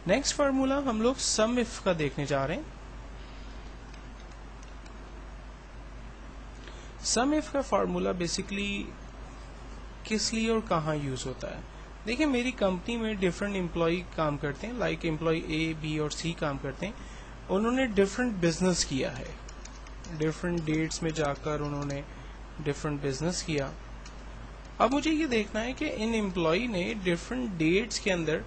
Next formula ہم لوگ سم if کا دیکھنے جا رہے ہیں. سم اف کا فارمولا بیسکلی کس لیے اور کہاں یوز ہوتا ہے. دیکھیں میری کمپنی میں ڈفرینٹ امپلائی کام کرتے ہیں, لائک امپلائی اے بی اور سی کام کرتے ہیں. انہوں نے ڈفرینٹ بزنس کیا ہے, ڈفرینٹ ڈیٹس میں جا کر انہوں نے ڈفرینٹ بزنس کیا. اب مجھے یہ دیکھنا ہے کہ ان امپلائی نے ڈفرینٹ ڈیٹس کے اندر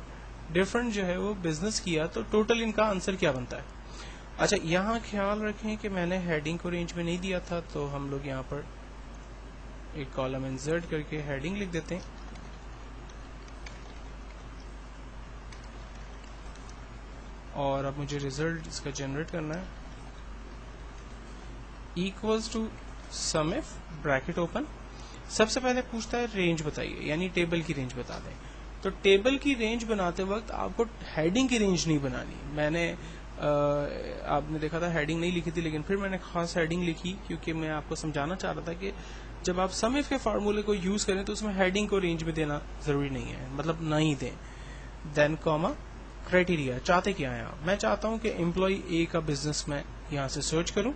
ڈفرینٹ جو ہے وہ بزنس کیا, تو ٹوٹل ان کا آنسر کیا بنتا ہے. اچھا یہاں خیال رکھیں کہ میں نے ہیڈنگ کو رینج میں نہیں دیا تھا, تو ہم لوگ یہاں پر ایک کالم انسرٹ کر کے ہیڈنگ لکھ دیتے ہیں. اور اب مجھے ریزلٹ اس کا جنریٹ کرنا ہے. Equals to sum of bracket open. سب سے پہلے پوچھتا ہے رینج بتائیے, یعنی ٹیبل کی رینج بتا دیں. تو ٹیبل کی رینج بناتے وقت آپ کو ہیڈنگ کی رینج نہیں بنانی. میں نے آپ نے دیکھا تھا ہیڈنگ نہیں لکھی تھی, لیکن پھر میں نے خاص ہیڈنگ لکھی کیونکہ میں آپ کو سمجھانا چاہ رہا تھا کہ جب آپ سم اف کے فارمولے کو یوز کریں تو اس میں ہیڈنگ کو رینج میں دینا ضروری نہیں ہے, مطلب نہ ہی دیں. دین کاما کرائٹیریا. چاہتے کیا ہیں آپ؟ میں چاہتا ہوں کہ امپلائی اے کا بزنس میں یہاں سے سرچ کروں.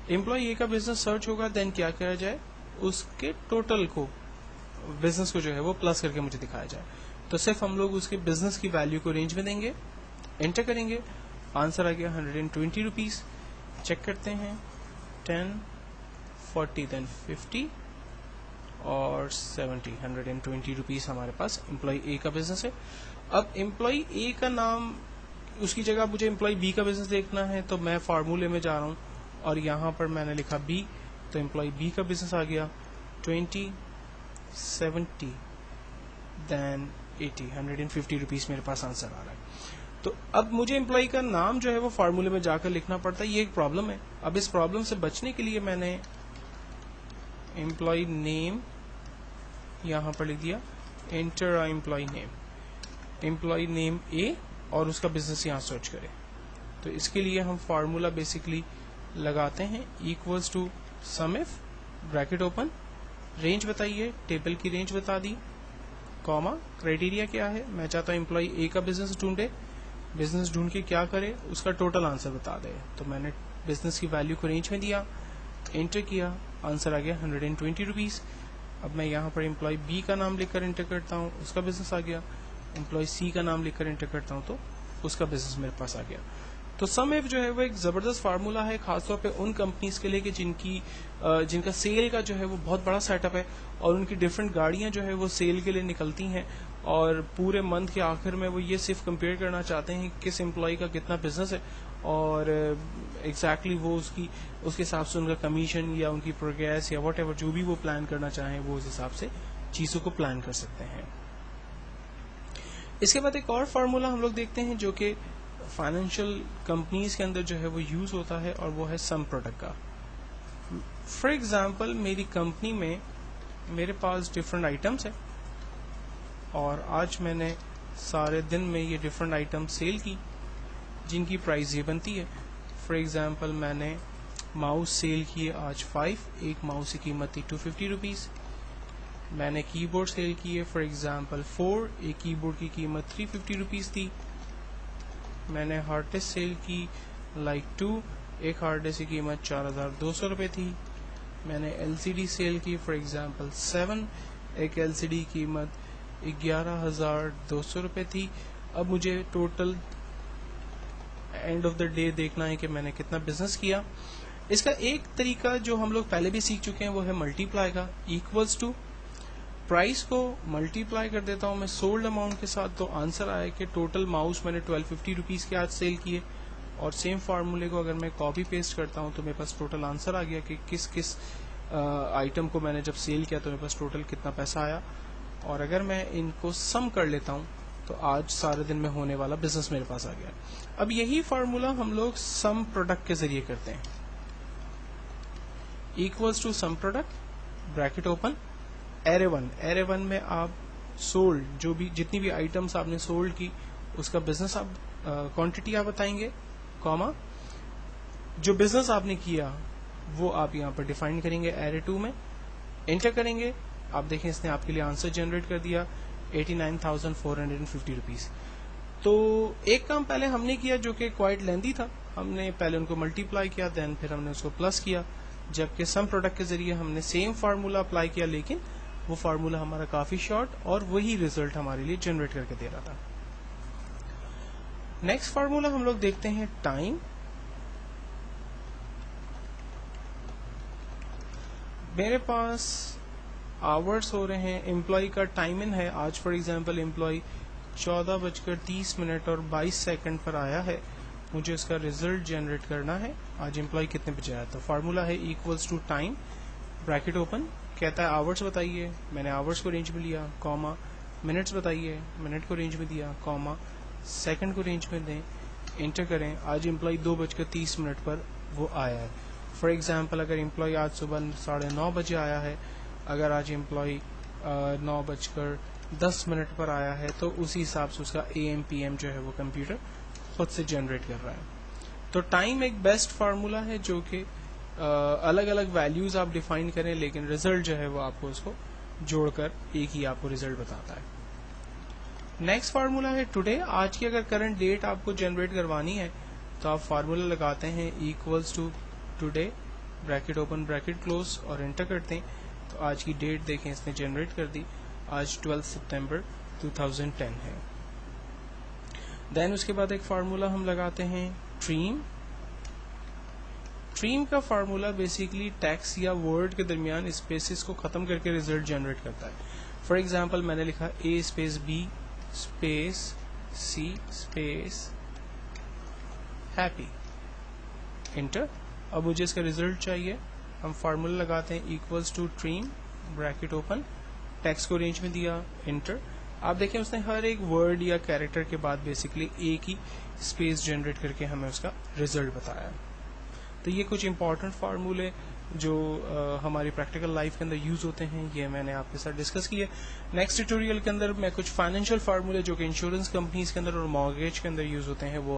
امپلائی اے کا بزنس سرچ ہوگا, دین کیا کیا جائے, اس کے ٹوٹل کو بزنس کو جو ہے وہ پلس کر کے مجھے دکھایا جائے. تو صرف ہم لوگ اس کے بزنس کی ویلیو کو رینج میں دیں گے, انٹر کریں گے. آنسر آ گیا 120 روپیز. چیک کرتے ہیں 10 40 دین 50 اور 70. 120 روپیز ہمارے پاس امپلائی اے کا بزنس ہے. اب امپلائی اے کا نام, اس کی جگہ مجھے امپلائی بی کا بزنس دیکھنا ہے, تو میں فارمولے میں جا رہا ہوں اور یہاں پر میں نے لکھا بی, تو امپلائی بی کا بزنس آ گیا 20 70 دین 80. 150 روپیز میرے پاس آنسر آ رہا ہے. تو اب مجھے امپلائی کا نام جو ہے وہ فارمولے میں جا کر لکھنا پڑتا ہے. یہ ایک پرابلم ہے. اب اس پرابلم سے بچنے کے لیے میں نے امپلائی نیم یہاں پر لکھ دیا, enter employee name, employee name A, اور اس کا بزنس یہاں سرچ کرے. تو اس کے لیے ہم فارمولا بیسکلی لگاتے ہیں equals to sum of bracket open, range بتائیے, ٹیبل کی رینج بتا دی, کاما کرائٹیریا کیا ہے, میں چاہتا ہوں امپلائی اے کا بزنس ڈھونڈے, بزنس ڈھونڈ کے کیا کرے, اس کا ٹوٹل آنسر بتا دے. تو میں نے بزنس کی ویلیو کو رینج میں دیا, انٹر کیا, آنسر آ گیا 120 روپیز. اب میں یہاں پر امپلائی بی کا نام لکھ کر انٹر کرتا ہوں, اس کا بزنس آ گیا. امپلائی سی کا نام لکھ کر انٹر کرتا ہوں تو اس کا بزنس میرے پاس آ گیا. تو سم ایف جو ہے وہ ایک زبردست فارمولا ہے, خاص طور پہ ان کمپنیز کے لیے کہ جن کا سیل کا جو ہے وہ بہت بڑا سیٹ اپ ہے, اور ان کی ڈفرینٹ گاڑیاں جو ہے وہ سیل کے لیے نکلتی ہیں, اور پورے منتھ کے آخر میں وہ یہ صرف کمپیئر کرنا چاہتے ہیں کس امپلائی کا کتنا بزنس ہے, اور ایگزیکٹلی وہ اس کے حساب سے ان کا کمیشن یا ان کی پروگریس یا واٹ ایور جو بھی وہ پلان کرنا چاہیں وہ اس حساب سے چیزوں کو پلان کر سکتے ہیں. اس کے بعد ایک اور فارمولا ہم لوگ دیکھتے ہیں جو کہ فائنینشیل کمپنیز کے اندر جو ہے وہ یوز ہوتا ہے, اور وہ ہے سم پروڈکٹ کا. فار ایگزامپل میری کمپنی میں میرے پاس ڈفرینٹ آئٹمس ہیں, اور آج میں نے سارے دن میں یہ ڈفرینٹ آئٹم سیل کی جن کی پرائز یہ بنتی ہے. فار ایگزامپل میں نے ماؤس سیل کیے آج 5, ایک ماؤس کی قیمت تھی 250 روپیز. میں نے کی بورڈ سیل کیے فار ایگزامپل 4, ایک کی بورڈ کی قیمت 350 روپیز تھی. میں نے ہارڈ ڈسک سیل کی لائک 2, ایک ہارڈ ڈسک کی قیمت 4200 روپے تھی. میں نے ایل سی ڈی سیل کی فار ایگزامپل 7, ایک ایل سی ڈی کی قیمت 11200 روپے تھی. اب مجھے total and of the day دیکھنا ہے کہ میں نے کتنا بزنس کیا. اس کا ایک طریقہ جو ہم لوگ پہلے بھی سیکھ چکے ہیں وہ ہے ملٹی پلائی کا. ایکولز ٹو پرائز کو ملٹی پلائی کر دیتا ہوں میں سولڈ اماؤنٹ کے ساتھ, تو آنسر آیا کہ ٹوٹل ماؤس میں نے 1250 روپیز کے آج سیل کیے. اور سیم فارمولے کو اگر میں کاپی پیسٹ کرتا ہوں تو میرے پاس ٹوٹل آنسر آ گیا کہ کس کس آئٹم کو میں نے جب سیل کیا تو میرے پاس ٹوٹل کتنا پیسہ آیا. اور اگر میں ان کو سم کر لیتا ہوں تو آج سارے دن میں ہونے والا بزنس میرے پاس آ گیا. اب یہی فارمولا ہم لوگ سم پروڈکٹ کے ذریعے کرتے ہیں. Equals to sum product bracket open, array one میں آپ سولڈ جو بھی جتنی بھی آئٹمس آپ نے سولڈ کی اس کا بزنس آپ کوانٹٹی آپ بتائیں گے, کاما جو بزنس آپ نے کیا وہ آپ یہاں پر ڈیفائن کریں گے ایرے 2 میں, انٹر کریں گے. آپ دیکھیں اس نے آپ کے لیے آنسر جنریٹ کر دیا 89,450 روپیز. تو ایک کام پہلے ہم نے کیا جو کہ کوائٹ لیندی تھا. ہم نے پہلے ان کو ملٹیپلائی کیا، دین پھر ہم نے اس کو پلس کیا، جبکہ سم پروڈکٹ کے ذریعے ہم نے سیم فارمولا اپلائی کیا، لیکن وہ فارمولا ہمارا کافی شارٹ اور وہی ریزلٹ ہمارے لیے جنریٹ کر کے دے رہا تھا. نیکسٹ فارمولا ہم لوگ دیکھتے ہیں ٹائم. میرے پاس آورس ہو رہے ہیں، امپلائی کا ٹائم ان ہے. آج فار ایگزامپل امپلائی 14:30 اور 22 پر آیا ہے. مجھے اس کا ریزلٹ جنریٹ کرنا ہے. آج امپلائی کتنے بجے آیا؟ تو فارمولا ہے equals to time bracket open, کہتا ہے آورس بتائیے، میں نے آورس کو رینج میں لیا، کاما منٹس بتائیے، منٹ کو رینج میں دیا، کاما سیکنڈ کو رینج میں دیں، انٹر کریں. آج امپلائی 2:30 پر وہ آیا ہے. فار ایگزامپل اگر امپلائی آج صبح 9:30 بجے آیا ہے، اگر آج امپلائی 9:10 پر آیا ہے، تو اسی حساب سے اس کا اے ایم پی ایم جو ہے وہ کمپیوٹر خود سے جنریٹ کر رہا ہے. تو ٹائم ایک بیسٹ فارمولا ہے جو کہ الگ الگ ویلیوز آپ ڈیفائن کریں، لیکن ریزلٹ جو ہے وہ آپ کو اس کو جوڑ کر ایک ہی آپ کو ریزلٹ بتاتا ہے. نیکسٹ فارمولا ہے ٹوڈے. آج کی اگر کرنٹ ڈیٹ آپ کو جنریٹ کروانی ہے تو آپ فارمولا لگاتے ہیں equals to today bracket open bracket close اور انٹر کرتے ہیں. تو آج کی ڈیٹ دیکھیں اس نے جنریٹ کر دی، آج 12 سپتمبر 2010 ہے. دین اس کے بعد ایک فارمولا ہم لگاتے ہیں ٹریم. ٹریم کا فارمولا بیسیکلی ٹیکس یا ورڈ کے درمیان اسپیسز کو ختم کر کے ریزلٹ جنریٹ کرتا ہے. فار ایگزامپل میں نے لکھا a space B space C space happy, inter. اب مجھے اس کا ریزلٹ چاہیے. ہم فارمولا لگاتے ہیں equals to trim bracket open, text کو رینج میں دیا، انٹر. آپ دیکھیں اس نے ہر ایک ورڈ یا کیریکٹر کے بعد بیسیکلی ایک ہی اسپیس جنریٹ کر کے ہمیں اس کا ریزلٹ بتایا. تو یہ کچھ امپورٹنٹ فارمولے جو ہماری پریکٹیکل لائف کے اندر یوز ہوتے ہیں، یہ میں نے آپ کے ساتھ ڈسکس کیے. نیکسٹ ٹیوٹوریل کے اندر میں کچھ فائنینشیل فارمولے جو کہ انشورنس کمپنیز کے اندر اور مارگیج کے اندر یوز ہوتے ہیں وہ